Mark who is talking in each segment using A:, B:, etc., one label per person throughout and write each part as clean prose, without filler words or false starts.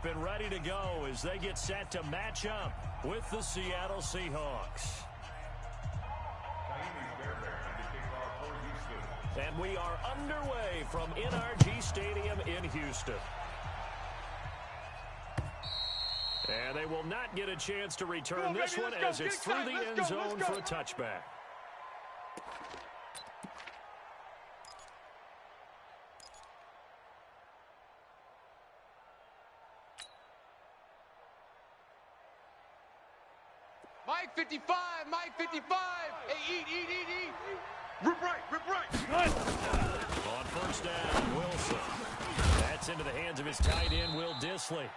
A: and ready to go as they get set to match up with the Seattle Seahawks. And we are underway from NRG Stadium in Houston. And they will not get a chance to return this one as it's through the end zone for a touchback.
B: Mike 55, Mike 55. Hey, eat. Rip right.
A: On first down, Wilson. That's into the hands of his tight end, Will Dissly.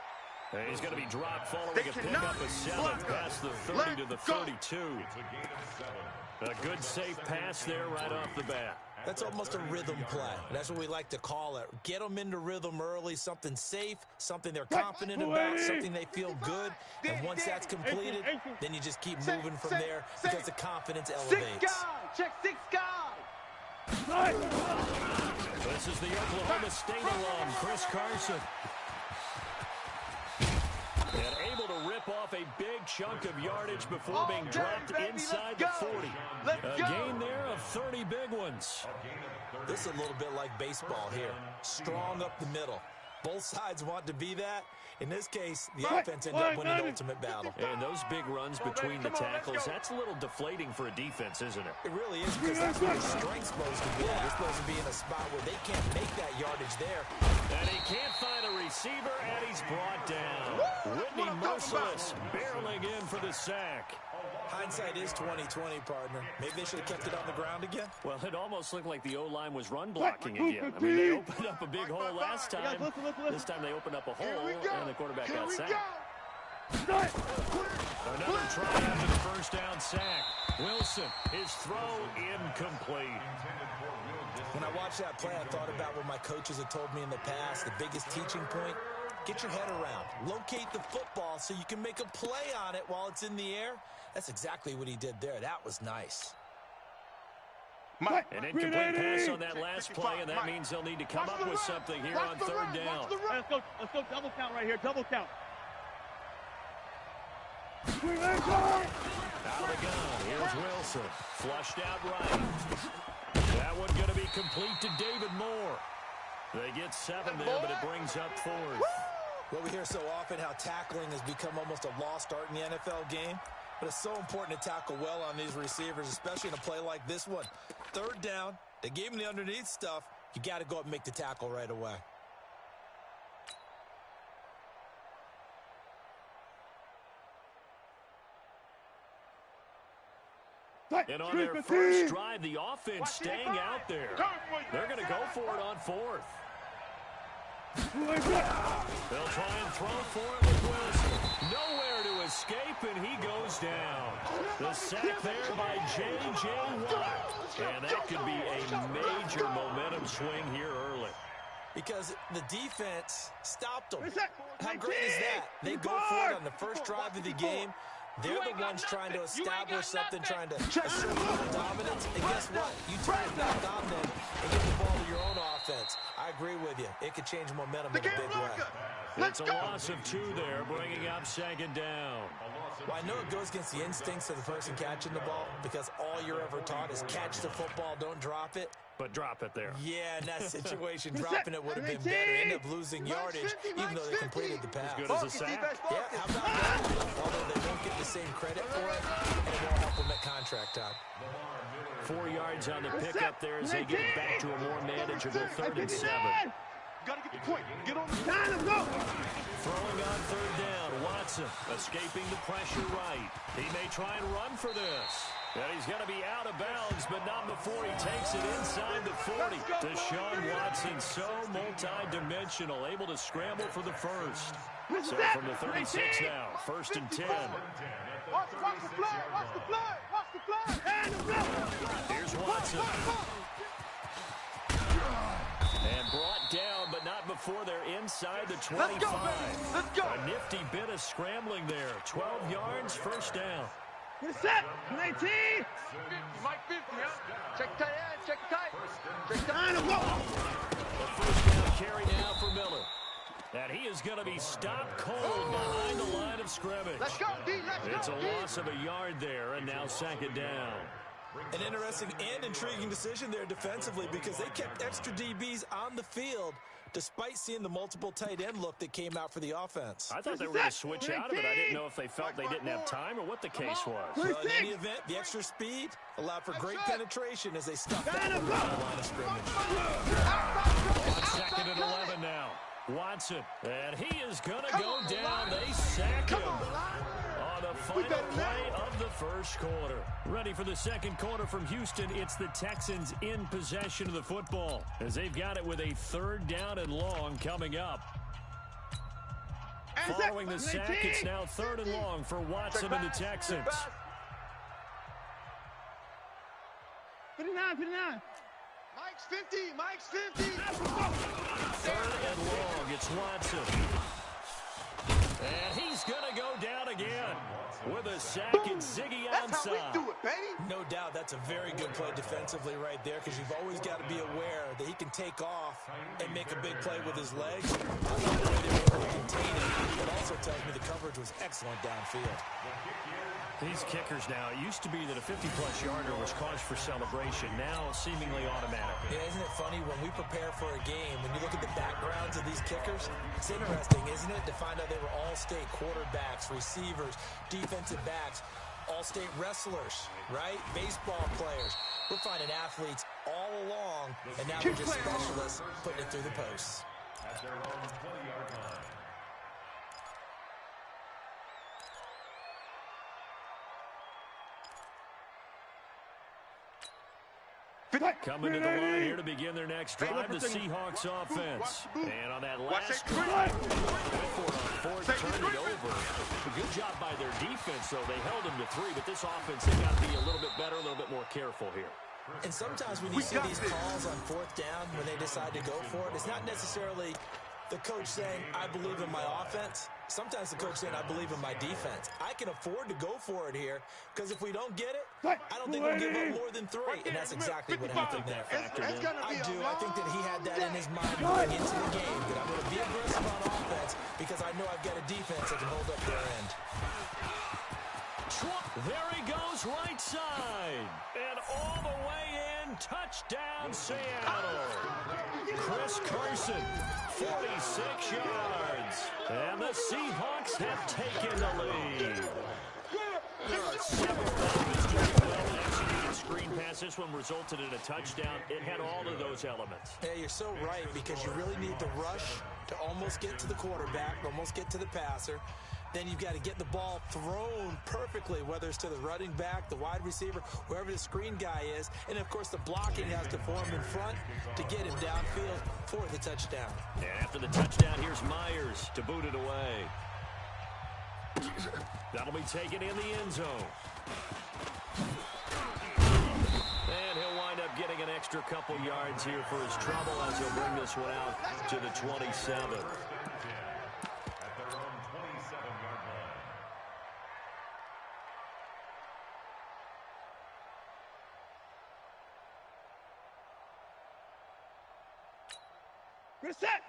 A: He's going to be dropped following a pickup of 7 past the 30 to the 32. A good safe pass there right off the bat.
C: That's almost a rhythm play. That's what we like to call it. Get them into rhythm early, something safe, something they're confident about, something they feel good. And once that's completed, then you just keep moving from there because the confidence elevates.
B: Check 6 guys.
A: This is the Oklahoma State alum, Chris Carson. And able to rip off a big chunk of yardage before being dropped inside the 40. A gain there of 30 big ones.
C: This is a little bit like baseball here. Strong up the middle. Both sides want to be that. In this case, the offense ended up winning the ultimate battle.
A: And those big runs between the tackles, that's a little deflating for a defense, isn't it?
C: It really is, because that's where the strength's supposed to be. They're supposed to be in a spot where they can't make that yardage there.
A: And he can't find a receiver, and he's brought down. Whitney Merciless barreling in for the sack.
C: Hindsight is 20/20, partner. Maybe they should have kept it on the ground again.
A: Well, it almost looked like the O-line was run blocking again. I mean, they opened up a big hole last time. This time they opened up a hole, and the quarterback got sacked. Another try after the first down sack. Wilson, his throw incomplete.
C: When I watched that play, I thought about what my coaches had told me in the past. The biggest teaching point, get your head around. Locate the football so you can make a play on it while it's in the air. That's exactly what he did there. That was nice.
A: An incomplete pass on that last play, and that means they'll need to come up with something here on third down.
D: Let's go double count right here, double count.
A: Out of the gun, here's Wilson. Flushed out right. That one going to be complete to David Moore. They get 7 there, but it brings up 4th.
C: Well, we hear so often how tackling has become almost a lost art in the NFL game. But it's so important to tackle well on these receivers, especially in a play like this one. Third down, they gave him the underneath stuff. You got to go up and make the tackle right away.
A: And on their first drive, the offense staying out there. They're going to go for it on 4th. They'll try and throw for it with Wilson. Nowhere to escape, and he goes down. The sack there by J.J. Watt. And that could be a major momentum swing here early.
C: Because the defense stopped them. How great is that? They go for it on the first drive of the game. They're the ones trying to establish something, trying to assert dominance. And guess what? You turn it back on them and get the ball to your own offense. I agree with you. It could change momentum in a big way.
A: It's a loss of 2 there, bringing up 2nd down.
C: Well, I know it goes against the instincts of the person catching the ball because all you're ever taught is catch the football, don't drop it.
A: But drop it there.
C: Yeah, in that situation, dropping it would have been better. End up losing yardage, even though they completed the pass.
A: As good as a sack.
C: Yeah, how about that? Although they won't get the same credit for it, and it won't help them at contract time.
A: 4 yards on the pickup there as they get it back to a more manageable 3rd and 7.
D: Gotta get the point. Get on the line and go.
A: Throwing on 3rd down, Watson escaping the pressure right. He may try and run for this. And he's going to be out of bounds, but not before he takes it inside the 40. Deshaun Watson, so multi-dimensional, able to scramble for the first. So from the 36 now, 1st and 10.
D: Watch the flag, watch the flag, watch the flag.
A: Here's Watson. And brought down, but not before they're inside the 25.
D: Let's go.
A: A nifty bit of scrambling there. 12 yards, 1st down.
D: Get set. 19.
B: 50, Mike 50, huh? Check tight end, check tight. Check tight.
D: Line and go.
A: The 1st down carry now for Miller. And he is going to be stopped cold behind the line of scrimmage.
B: Let's go, D. Let's go,
A: It's a
B: D.
A: loss of a yard there, and now second down.
C: An interesting and intriguing decision there defensively because they kept extra DBs on the field despite seeing the multiple tight end look that came out for the offense.
A: I thought they were going to switch out of it. I didn't know if they felt they didn't have time or what the case was.
C: Well, in any event, the extra speed allowed for great penetration as they stuck that over the line of scrimmage.
A: On second and 11 now. Watson, and he is going to go down. They sack him on the final play of the first quarter. Ready for the second quarter from Houston. It's the Texans in possession of the football as they've got it with a third down and long coming up. Following the sack, it's now third and long for Watson and the Texans.
D: 59.
B: Mike's 50. Mike's 50.
A: Third and long, it's Watson. And he's going to go down again with a sack and Ziggy onside.
B: That's how we do it, baby.
C: No doubt that's a very good play defensively right there because you've always got to be aware that he can take off and make a big play with his legs. I love the way they were able to contain it. It also tells me the coverage was excellent downfield.
A: These kickers now, it used to be that a 50-plus yarder was cause for celebration, now seemingly automatic.
C: Yeah, isn't it funny when we prepare for a game, when you look at the backgrounds of these kickers, it's interesting, isn't it, to find out they were all-state quarterbacks, receivers, defensive backs, all-state wrestlers, right? Baseball players. We're finding athletes all along, and now we're just specialists putting it through the posts.
E: At their own 20-yard line.
A: Coming to the line here to begin their next drive, the Seahawks offense. And on that last drive, fourth, turned it over. A good job by their defense, though. They held them to 3, but this offense, they got to be a little bit better, a little bit more careful here.
C: And sometimes when you see these calls on fourth down, when they decide to go for it, it's not necessarily the coach saying, I believe in my offense. Sometimes the coach saying, I believe in my defense. I can afford to go for it here because if we don't get it, I don't think we'll give up more than 3. And that's exactly what happened there. I do. I think that he had that in his mind going into the game, that I'm going to be aggressive on offense because I know I've got a defense that can hold up their end.
A: There he goes, right side. And all the way in, touchdown Seattle. Chris Carson, 46 yards. And the Seahawks have taken the lead. There are several executed screen pass. This one resulted in a touchdown. It had all of those elements.
C: Yeah, you're so right because you really need the rush to almost get to the quarterback, almost get to the passer. Then you've got to get the ball thrown perfectly, whether it's to the running back, the wide receiver, wherever the screen guy is. And, of course, the blocking has to form in front to get him downfield for the touchdown.
A: And after the touchdown, here's Myers to boot it away. That'll be taken in the end zone. And he'll wind up getting an extra couple yards here for his trouble as he'll bring this one out to the 27.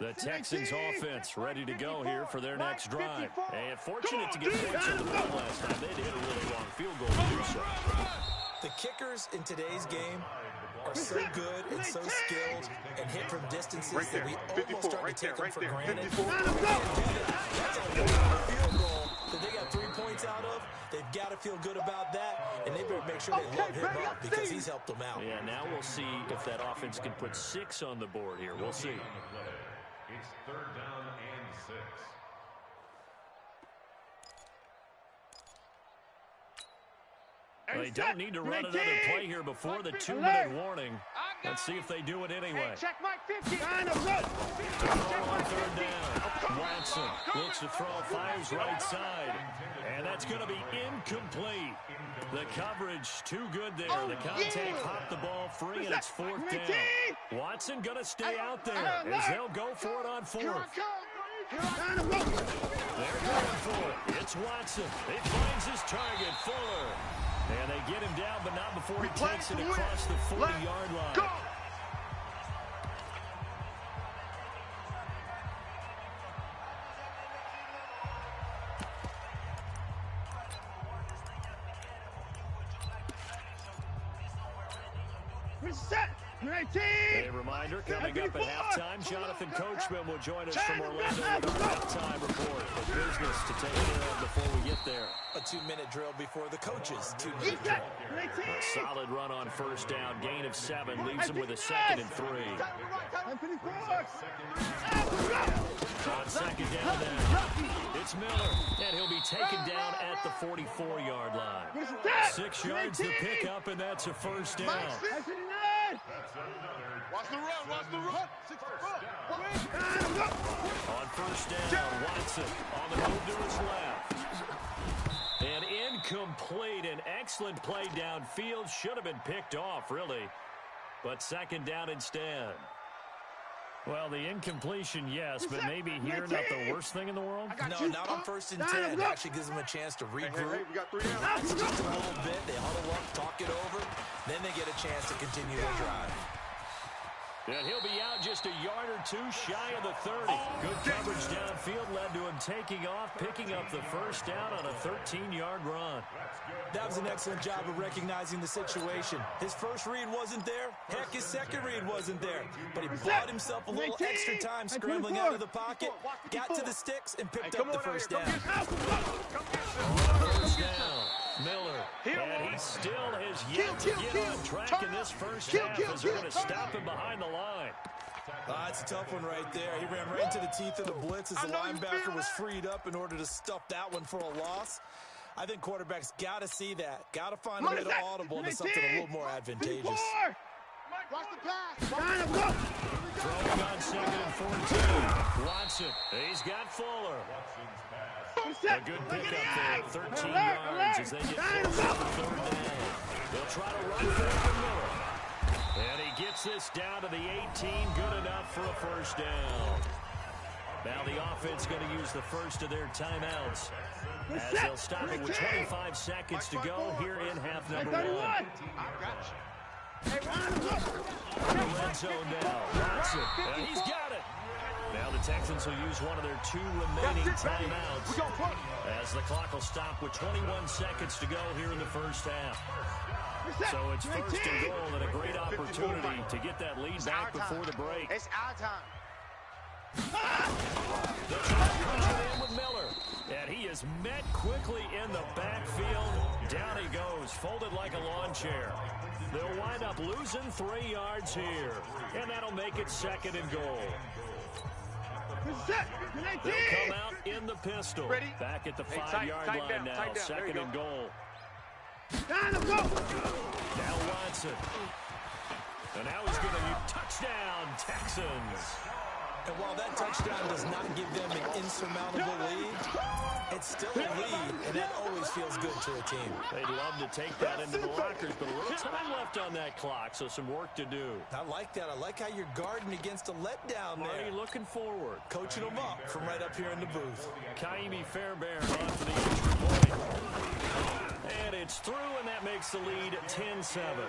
A: The Texans offense ready to go here for their next drive. And fortunate to get points on the board last time. They had to hit a really long field goal to do so.
C: The kickers in today's game are so good and so skilled and hit from distances that we almost start to take them for granted. That's a field goal that they got 3 points out of. They've got to feel good about that, and they better make sure they love him up because he's helped them out.
A: Yeah, now we'll see if that offense can put 6 on the board here. We'll see.
E: It's third down and 6.
A: They don't need to run another play here before the 2-minute warning. Let's see if they do it anyway.
D: Check Mike 50.
A: On third down. Watson looks to throw, fires right side. And that's going to be incomplete. The coverage too good there. The contact popped the ball free, and it's fourth down. Watson going to stay out there as they'll go for it on fourth. They're going for it. It's Watson. He finds his target, Fuller. And they get him down, but not before he takes it across the 40-yard line. A reminder, coming up at halftime, Jonathan Coachman will join us from Orlando with our halftime report. But business to take care of before we get there.
C: A 2-minute drill before the coaches' 2-minute drill.
A: A solid run on first down, gain of 7, leaves him with a 2nd and 3. On second down now, it's Miller, and he'll be taken down at the 44-yard line. 6 yards to pick up, and that's a first down.
B: Watch the run.
A: On first down, Watson on the move to his left. An incomplete, an excellent play downfield. Should have been picked off, really. But second down instead. Well, the incompletion, yes, but maybe here not the worst thing in the world?
C: No, not on first and 10. It actually gives them a chance to regroup.
B: Hey, we got 3 down.
C: Relax just a little bit. They huddle up, talk it over. Then they get a chance to continue their drive.
A: And he'll be out just a yard or 2 shy of the 30. Good coverage downfield led to him taking off, picking up the first down on a 13-yard run.
C: That was an excellent job of recognizing the situation. His first read wasn't there. Heck, his second read wasn't there. But he bought himself a little extra time scrambling out of the pocket, got to the sticks, and picked up the first down.
A: First down, Miller. And he still has yet to get on track in this first half as they're going to stop him behind the line.
C: That's a tough one right there. He ran right into the teeth of the blitz as the linebacker was freed up in order to stuff that one for a loss. I think quarterbacks got to see that. Got to find a way to audible into something a little more advantageous.
D: Watch the pass.
A: Throwing on 2nd and 14. Watson. He's got Fuller. A good pickup there. 13 yards as they get close to the 3rd down. They'll try to run for Miller. And he gets this down to the 18. Good enough for a first down. Now the offense going to use the first of their timeouts as they'll stop it with 25 seconds to go here in half number 1. In the red zone now. Watson. And he's got it. Now the Texans will use one of their 2 remaining timeouts as the clock will stop with 21 seconds to go here in the first half. So it's first and goal and a great opportunity to get that lead back before the break.
D: It's our time.
A: They'll try to punch it in with Miller. And he is met quickly in the backfield. Down he goes, folded like a lawn chair. They'll wind up losing 3 yards here. And that'll make it 2nd and goal. They'll come out in the pistol. Back at the 5-yard line now. 2nd and goal. Now Watson. And now he's going to be touchdown, Texans.
C: And while that touchdown does not give them an insurmountable lead, it's still a lead, and that always feels good to a team.
A: They'd love to take that into the lockers, but a little time left on that clock, so some work to do.
C: I like that. I like how you're guarding against a letdown there.
A: Marty looking forward.
C: Coaching them up from right up here in the booth.
A: Kaimi Fairbairn on for the extra point. And it's through, and that makes the lead 10-7.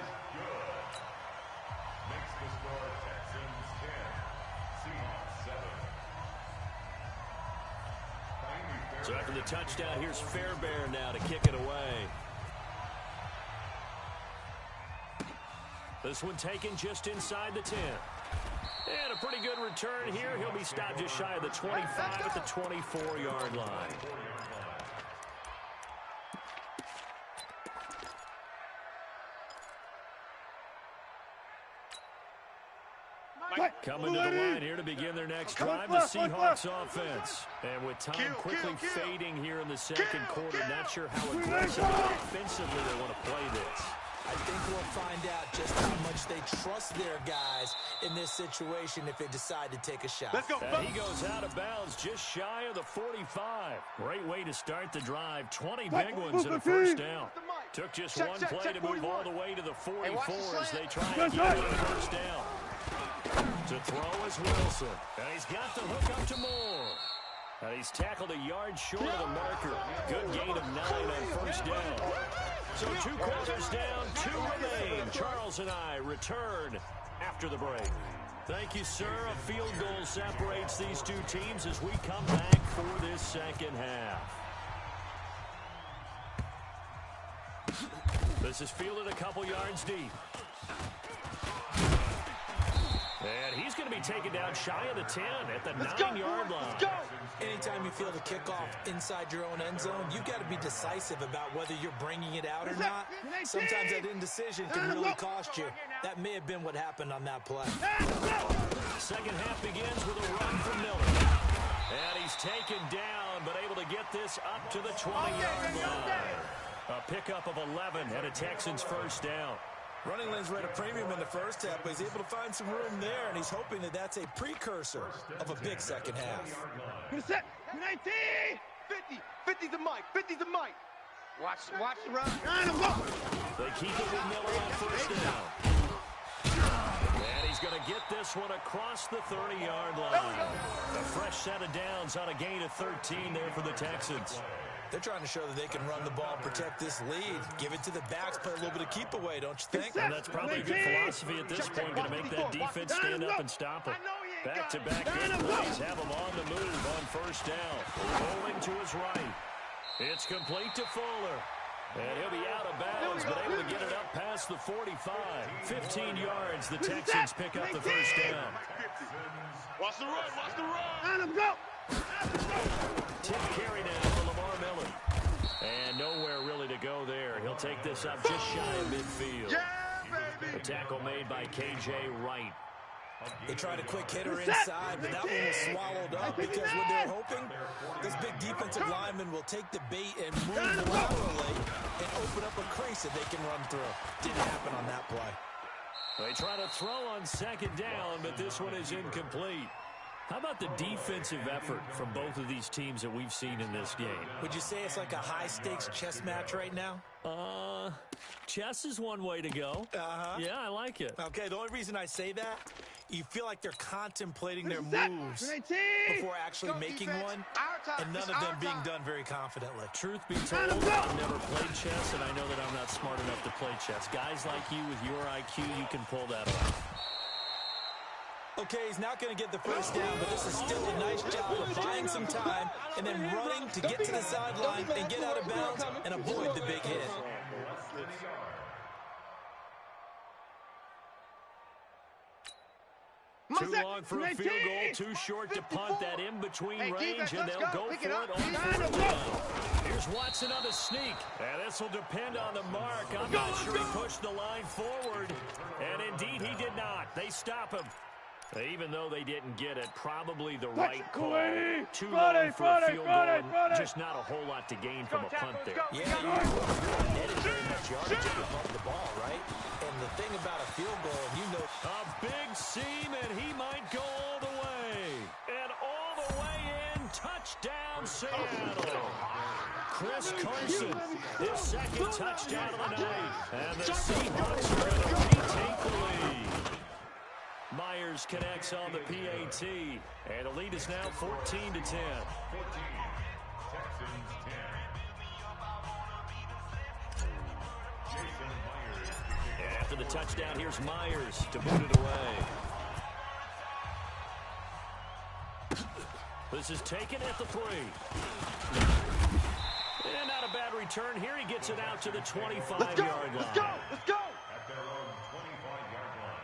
A: So after the touchdown, here's Fairbairn now to kick it away. This one taken just inside the 10. And a pretty good return here. He'll be stopped just shy of the 25 at the 24-yard line. Coming to the line here to begin their next drive, the Seahawks offense. And with time quickly fading here in the second quarter, not sure how aggressively offensively they want to play this.
C: I think we'll find out just how much they trust their guys in this situation if they decide to take a shot.
B: Let's go.
A: And he goes out of bounds just shy of the 45. Great way to start the drive. 20 big ones and a first down. Took just one play to move all the way to the 44 as they try and get a first down. To throw is Wilson. And he's got the hook up to Moore. And he's tackled a yard short of the marker. Good gain of 9 on first down. So 2 quarters down, 2 remain. Charles and I return after the break. Thank you, sir. A field goal separates these two teams as we come back for this second half. This is fielded a couple yards deep. And he's going to be taken down shy of the 10 at the 9-yard line.
B: Let's go.
C: Anytime you feel the kickoff inside your own end zone, you've got to be decisive about whether you're bringing it out or not. Sometimes that indecision can really cost you. That may have been what happened on that play.
A: Second half begins with a run from Miller. And he's taken down, but able to get this up to the 20-yard line. A pickup of 11 and a Texans first down.
C: Running lanes were at a premium in the first half, but he's able to find some room there, and he's hoping that that's a precursor of a big second half.
D: 50,
B: 50's the mic. 50's the mic. Watch the run.
A: They keep it with Miller on first down. And he's going to get this one across the 30-yard line. A fresh set of downs on a gain of 13 there for the Texans.
C: They're trying to show that they can run the ball and protect this lead. Give it to the backs, play a little bit of keep away, don't you think?
A: And that's probably a good philosophy at this point, going to make that defense stand up and stop it. Back-to-back big plays have him on the move on first down. Rolling to his right. It's complete to Fuller. And he'll be out of bounds, but able to get it up past the 45. 15 yards, the Texans pick up the first down.
B: Watch the run.
A: Tip carry now for Lamar Miller. And nowhere really to go there. He'll take this up just shy of midfield.
B: Yeah, baby.
A: A tackle made by K.J. Wright.
C: They tried a quick hitter inside, but that one was swallowed up because what they're hoping, this big defensive lineman will take the bait and move laterally and open up a crease that they can run through. Didn't happen on that play.
A: They try to throw on second down, but this one is incomplete. How about the defensive effort from both of these teams that we've seen in this game?
C: Would you say it's like a high-stakes chess match right now?
A: Chess is one way to go. Yeah, I like it.
C: Okay, the only reason I say that, you feel like they're contemplating their moves before actually making one, and none of them being done very confidently.
A: Truth be told, I've never played chess, and I know that I'm not smart enough to play chess. Guys like you with your IQ, you can pull that off.
C: Okay, he's not going to get the first down, but this is still a nice job of buying some time and then running to get to the sideline and get out of bounds and avoid the big hit.
A: Too long for a field goal, too short to punt. That in-between range, and they'll go for it on fourth down. Here's Watson on the sneak, and this will depend on the mark. I'm not sure he pushed the line forward, and indeed he did not. They stop him. Even though they didn't get it, probably the right call. Too long for a field goal, just not a whole lot to gain from a punt there.
C: Yeah, you're netted very much yardage if you pump the ball, right? And the thing about a field goal, and you know...
A: A big seam, and he might go all the way. And all the way in, touchdown Seattle. Chris Carson, his second touchdown of the night. And the Seahawks are going to retake the lead. Myers connects on the PAT, and the lead is now 14-10.
E: 14, Texans 10. Jason Myers.
A: And after the touchdown, here's Myers to boot it away. This is taken at the 3. And not a bad return. Here he gets it out to the 25-yard line.
B: Let's go.
E: At their own 25-yard line.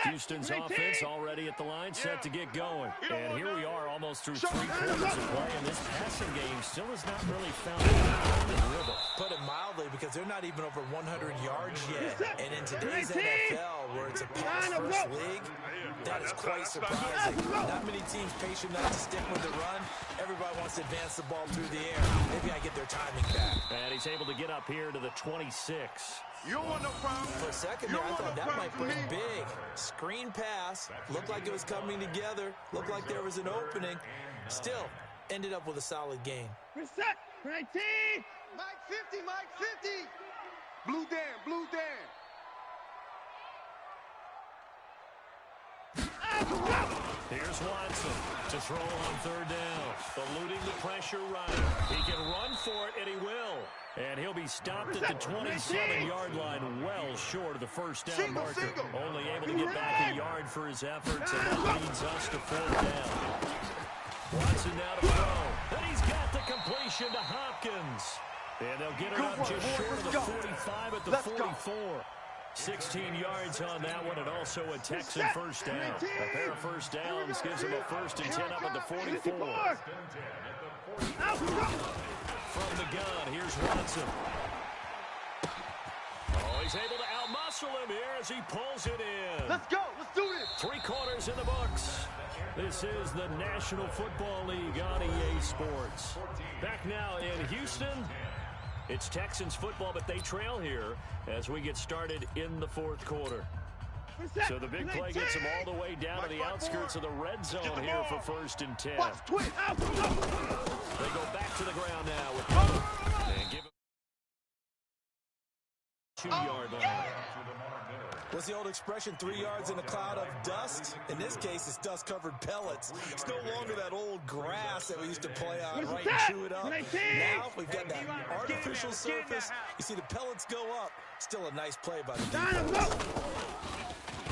A: Houston's offense already at the line, set to get going. And here we are almost through 3 quarters of play, and this passing game still has not really found the rhythm.
C: Put it mildly, because they're not even over 100 yards yet. And in today's NFL, where it's a pass-first league, that is quite surprising. Not many teams patient enough to stick with the run. Everybody wants to advance the ball through the air. Maybe I get their timing back.
A: And he's able to get up here to the 26.
B: You don't want no problem.
C: For a second there, I thought that might be big. Screen pass. Looked like it was coming together. Looked like there was an opening. Still, ended up with a solid game.
D: Reset. 19.
B: Mike 50, Mike 50. Blue Dan.
A: Here's Watson to throw on third down. Eluding the pressure right. He can run for it, and he will. And he'll be stopped at the 27-yard line, well short of the first down marker. Only able to get back a yard for his efforts, and that leads us to fourth down. Watson now to throw. And he's got the completion to Hopkins. And they'll get it up just short of the 45 at the 44. 16 yards on that one, and also a Texan first down. A pair of first downs gives them a 1st and 10 up at the 44. From the gun, here's Watson. Oh, he's able to outmuscle him here as he pulls it in.
D: Let's go. Let's do this.
A: 3 quarters in the books. This is the National Football League on EA Sports. Back now in Houston. It's Texans football, but they trail here as we get started in the 4th quarter. So the big play gets them all the way down to the outskirts of the red zone here for 1st and 10. They go back to the ground now with and give it 2-yard line.
C: What's the old expression, 3 yards in a cloud of dust? In this case, it's dust-covered pellets. It's no longer that old grass that we used to play on, right, and chew it up. Now we've got that artificial surface. You see the pellets go up. Still a nice play by the defense.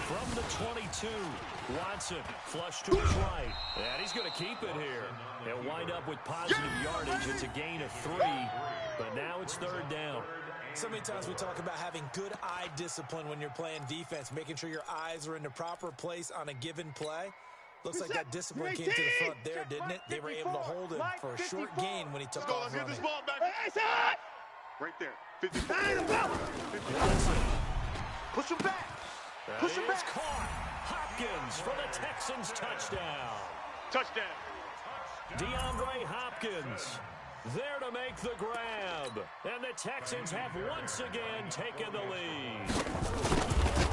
A: From the 22, Watson flush to his right. And he's going to keep it here. He'll wind up with positive yardage. It's a gain of 3, but now it's 3rd down.
C: So many times we talk about having good eye discipline when you're playing defense, making sure your eyes are in the proper place on a given play. Looks like that discipline came to the front there, didn't it? They were able to hold him for a short gain when he took off running.
D: Right there. 55. Push him back.
A: Push him back. Caught. Hopkins for the Texans touchdown.
B: Touchdown.
A: DeAndre Hopkins there to make the grab. And the Texans have once again taken the lead.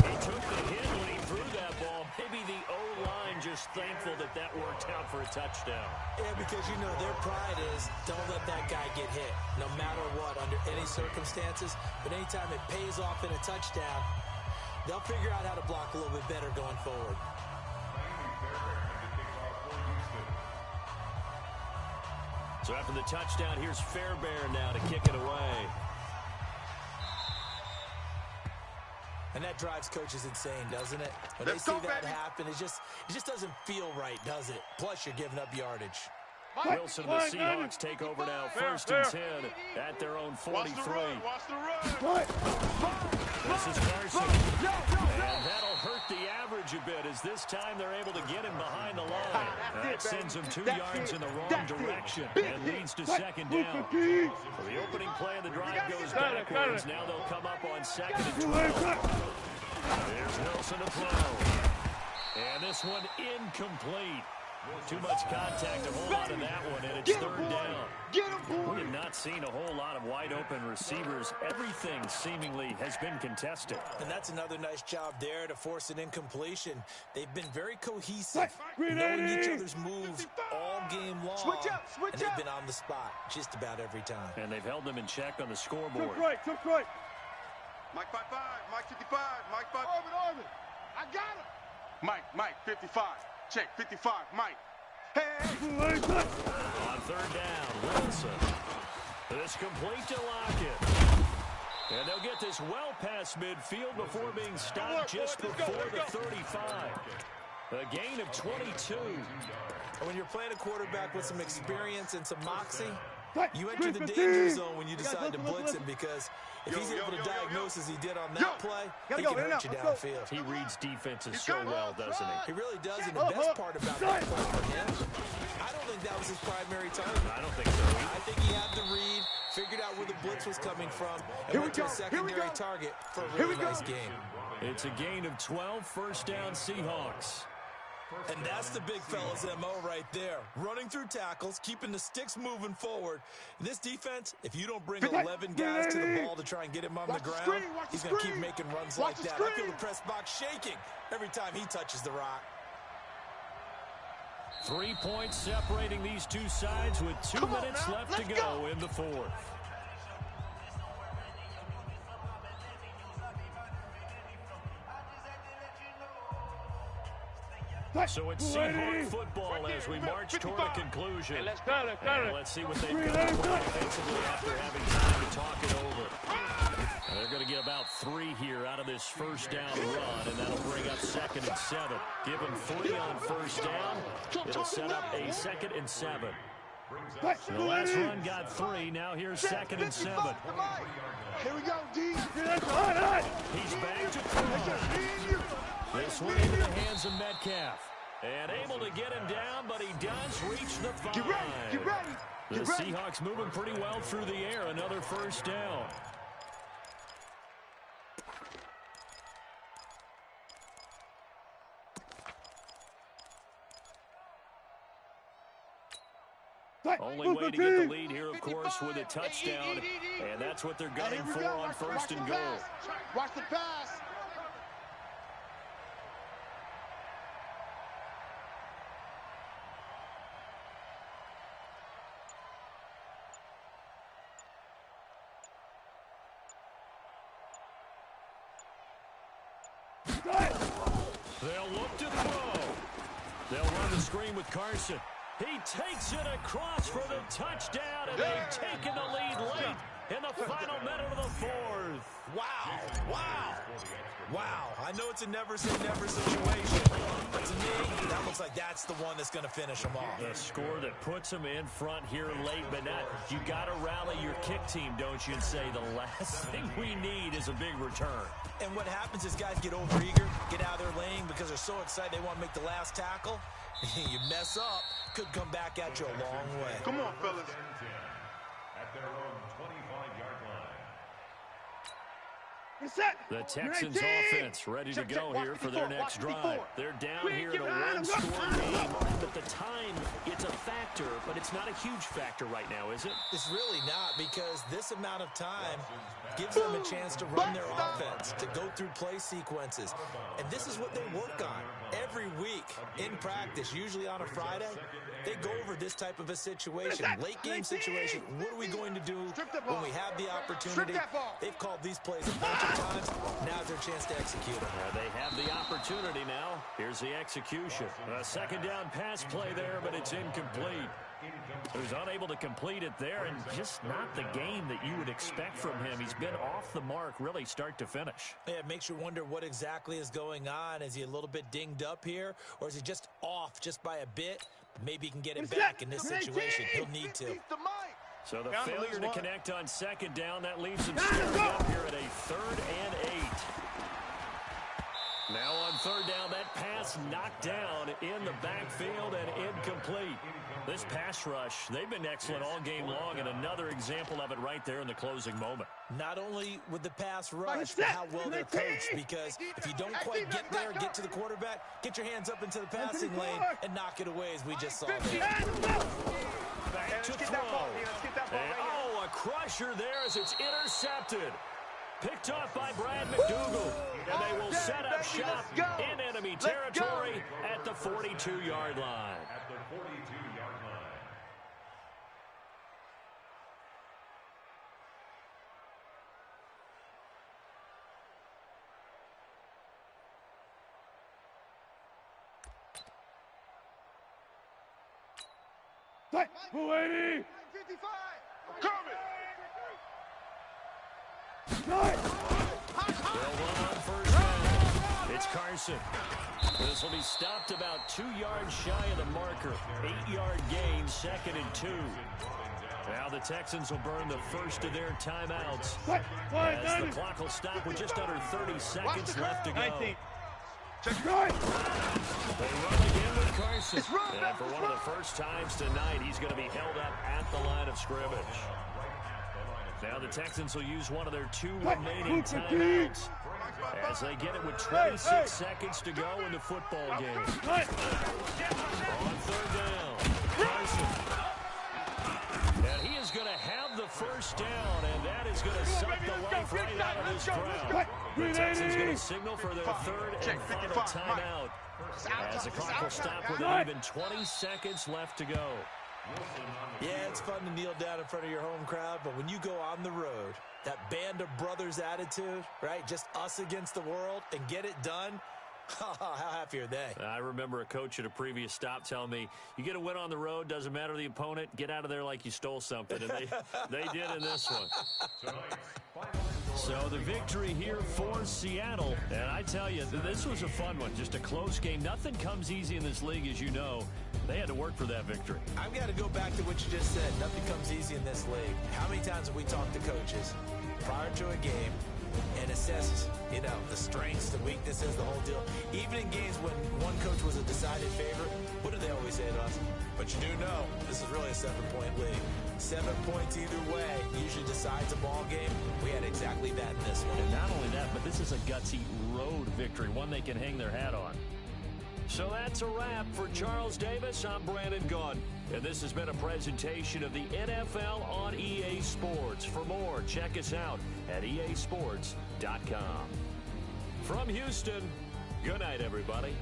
A: He took the hit when he threw that ball. Maybe the O-line just thankful that that worked out for a touchdown.
C: Yeah, because, you know, their pride is don't let that guy get hit, no matter what, under any circumstances. But anytime it pays off in a touchdown, they'll figure out how to block a little bit better going forward.
A: So after the touchdown, here's Fairbairn now to kick it away.
C: And that drives coaches insane, doesn't it? When they see that happen, it just doesn't feel right, does it? Plus, you're giving up yardage.
A: Wilson and the Seahawks take over now, 1st and 10 at their own 43.
B: Watch the run.
A: This is Carson. And that'll hurt the average a bit as this time they're able to get him behind the line. That sends him 2 yards in the wrong direction and leads to 2nd down. So the opening play of the drive goes backwards. Now they'll come up on 2nd and 12. There's Wilson to throw. And this one incomplete. Too much contact to hold on to that one, and it's 3rd down. We have not seen a whole lot of wide-open receivers. Everything seemingly has been contested.
C: And that's another nice job there to force an incompletion. They've been very cohesive, knowing each other's moves all game long, and they've been on the spot just about every time.
A: And they've held them in check on the scoreboard.
D: Took right. Mike 55, Mike 55, Mike 5. Arvin, I got him. Mike 55. Check, 55, Mike. Hey!
A: On 3rd down, Wilson. This complete to Lockett. And they'll get this well past midfield before being stopped just before the 35. A gain of 22.
C: And when you're playing a quarterback with some experience and some moxie, you enter the danger zone when you decide to blitz him, because if he's able to diagnose as he did on that play, he can hurt you downfield.
A: He reads defenses so well, doesn't he?
C: He really does, and the best part about that play for him, I don't think that was his primary target.
A: I don't think so.
C: I think he had the read, figured out where the blitz was coming from, and went to a secondary target for a really nice game.
A: It's a gain of 12, 1st down Seahawks.
C: And that's the big fella's MO right there. Running through tackles, keeping the sticks moving forward. This defense, if you don't bring 11 guys to the ball to try and get him on the ground, he's going to keep making runs like that. I feel the press box shaking every time he touches the rock.
A: 3 points separating these two sides with 2 minutes left to go in the 4th. So it's Seahawk football as we march toward a conclusion. And let's see what they've got offensively after having time to talk it over. And they're going to get about 3 here out of this 1st down run, and that'll bring up 2nd and 7. Give them 3 on 1st down. It'll set up a 2nd and 7.
E: brings up
A: The last run got 3. Now here's 2nd and 7.
B: Here we go, D.
A: He's back to throw. This one into the hands of Metcalf. And able to get him down, but he does reach the 5.
B: Get ready, get ready.
A: The Seahawks moving pretty well through the air. Another first down. Only way to get the lead here, of course, with a touchdown. And that's what they're gunning for on 1st and goal.
B: Watch the pass.
A: They'll look to throw. They'll run the screen with Carson. He takes it across for the touchdown, and they've taken the lead late in the final minute of the 4th.
C: Wow, wow, wow. I know it's a never-say-never situation, but to me, that looks like that's the one that's going to finish them off.
A: The score that puts them in front here late, but not. You got to rally your kick team, don't you, and say the last thing we need is a big return.
C: And what happens is guys get overeager, get out of their lane because they're so excited they want to make the last tackle. You mess up, could come back at you a long way.
D: Come on, fellas.
E: at their own 25-yard line.
A: The Texans offense ready to go here for their next drive. They're down here in a one-score game, but the time, it's a factor, but it's not a huge factor right now, is it?
C: It's really not, because this amount of time gives them a chance to run their offense, to go through play sequences. And this is what they work on every week in practice, usually on a Friday. They go over this type of a situation, late game situation. What are we going to do when we have the opportunity? They've called these plays a bunch of times. Now's their chance to execute it.
A: They have the opportunity now. Here's the execution. A second down pass play there, but it's incomplete. He was unable to complete it there, and just not the game that you would expect from him. He's been off the mark really start to finish.
C: Yeah, it makes you wonder what exactly is going on. Is he a little bit dinged up here, or is he just off just by a bit? Maybe he can get it back in this situation. He'll need to.
A: So the failure to connect on second down, that leaves him squared up here at a 3rd and 8. Now on third down, that pass knocked down in the backfield and incomplete. This pass rush, they've been excellent all game long, and another example of it right there in the closing moment.
C: Not only with the pass rush, but how well they're coached, because if you don't quite get there, get to the quarterback, get your hands up into the passing lane and knock it away as we just saw there.
A: Back to throw. And, oh, a crusher there as it's intercepted. Picked off by Brad McDougal, and they will set up shop in enemy territory at the 42-yard line.
E: At the 42-yard line.
A: It's Carson. This will be stopped about 2 yards shy of the marker. 8-yard gain, 2nd and 2. Now the Texans will burn the first of their timeouts as the clock will stop with just under 30 seconds left to go. They run again with Carson. And for one of the first times tonight, he's going to be held up at the line of scrimmage. Now the Texans will use one of their 2 remaining timeouts as they get it with 26 seconds to go in the football game. On third down, Carson. And he is going to have the first down, and that is going to suck the life right out of this crowd. The Texans going to signal for their 3rd and final timeout as the clock will stop with an even 20 seconds left to go.
C: Yeah, it's fun to kneel down in front of your home crowd, but when you go on the road, that band of brothers attitude, right? Just us against the world and get it done. How happy are they?
A: I remember a coach at a previous stop telling me, you get a win on the road, doesn't matter the opponent, get out of there like you stole something. And they did in this one. So the victory here for Seattle. And I tell you, this was a fun one, just a close game. Nothing comes easy in this league, as you know. They had to work for that victory.
C: I've got to go back to what you just said. Nothing comes easy in this league. How many times have we talked to coaches prior to a game and assessed, the strengths, the weaknesses, the whole deal? Even in games when one coach was a decided favorite, what do they always say to us? But you do know this is really a 7-point league. 7 points either way usually decides a ball game. We had exactly that in this one.
A: And not only that, but this is a gutsy road victory, one they can hang their hat on. So that's a wrap for Charles Davis. I'm Brandon Gaudin, and this has been a presentation of the NFL on EA Sports. For more, check us out at easports.com. From Houston, good night, everybody.